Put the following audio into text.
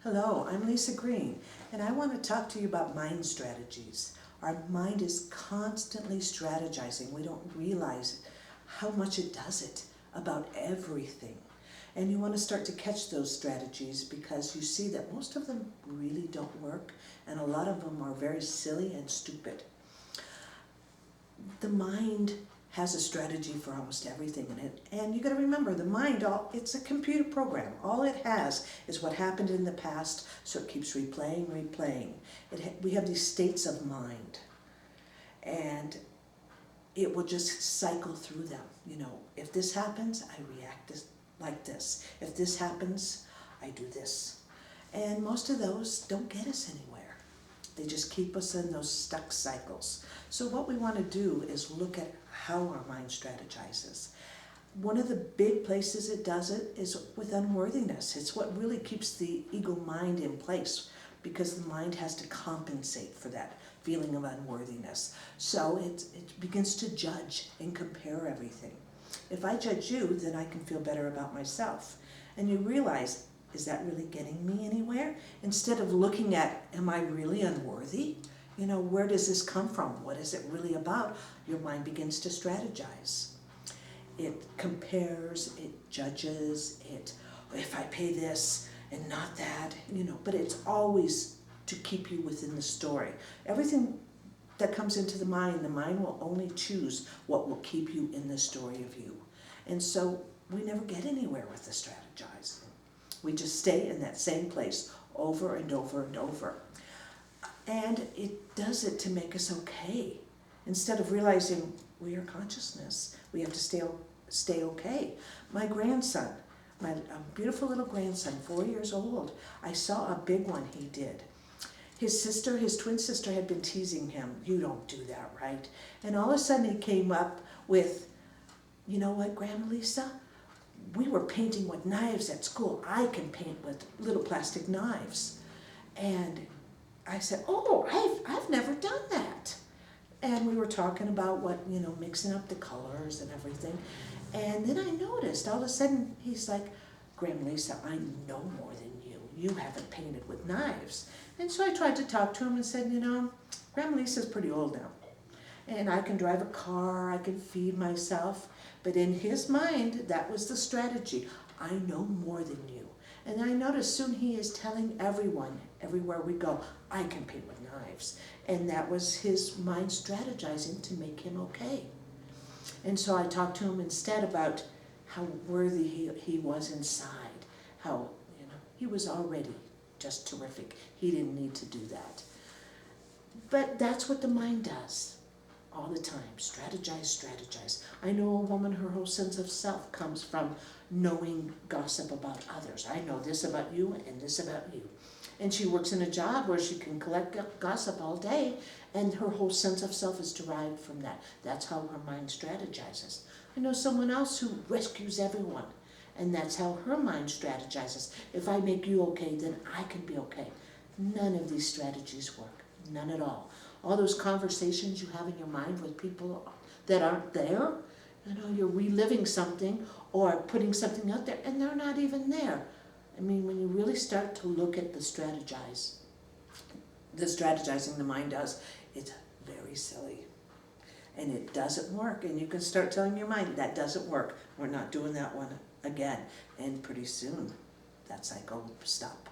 Hello, I'm Lisa Greene, and I want to talk to you about mind strategies. Our mind is constantly strategizing. We don't realize how much it does it about everything. And you want to start to catch those strategies because you see that most of them really don't work, and a lot of them are very silly and stupid. The mind has a strategy for almost everything in it, and you got to remember the mind, it's a computer program. All it has is what happened in the past, so it keeps replaying. We have these states of mind, and it will just cycle through them. You know, if this happens, I react like this. If this happens, I do this. And most of those don't get us anywhere. They just keep us in those stuck cycles. So what we want to do is look at how our mind strategizes. One of the big places it does it is with unworthiness. It's what really keeps the ego mind in place, because the mind has to compensate for that feeling of unworthiness. So it begins to judge and compare everything. If I judge you, then I can feel better about myself. And you realize, is that really getting me anywhere? Instead of looking at, am I really unworthy? You know, where does this come from? What is it really about? Your mind begins to strategize. It compares, it judges, if I pay this and not that, you know, but it's always to keep you within the story. Everything that comes into the mind will only choose what will keep you in the story of you. And so we never get anywhere with the strategizing. We just stay in that same place over and over and over. And it does it to make us okay. Instead of realizing we are consciousness, we have to stay okay. My grandson, my beautiful little grandson, 4 years old, I saw a big one he did. His twin sister had been teasing him, you don't do that, right? And all of a sudden he came up with, you know what, Grandma Lisa? We were painting with knives at school. I can paint with little plastic knives. And I said, oh, I've never done that. And we were talking about what, you know, mixing up the colors and everything. And then I noticed, all of a sudden, he's like, Grandma Lisa, I know more than you. You haven't painted with knives. And so I tried to talk to him and said, you know, Grandma Lisa's pretty old now. And I can drive a car, I can feed myself. But in his mind, that was the strategy. I know more than you. And I noticed soon he is telling everyone, everywhere we go, I can paint with knives. And that was his mind strategizing to make him okay. And so I talked to him instead about how worthy he was inside, how, you know, he was already just terrific. He didn't need to do that. But that's what the mind does all the time. Strategize. I know a woman, her whole sense of self comes from knowing gossip about others. I know this about you and this about you. And she works in a job where she can collect gossip all day, and her whole sense of self is derived from that. That's how her mind strategizes. I know someone else who rescues everyone, and that's how her mind strategizes. If I make you okay, then I can be okay. None of these strategies work. None at all. All those conversations you have in your mind with people that aren't there, you know, you're reliving something or putting something out there, and they're not even there. I mean, when you really start to look at the strategizing the mind does, it's very silly. And it doesn't work. And you can start telling your mind, that doesn't work. We're not doing that one again. And pretty soon, that cycle will stop.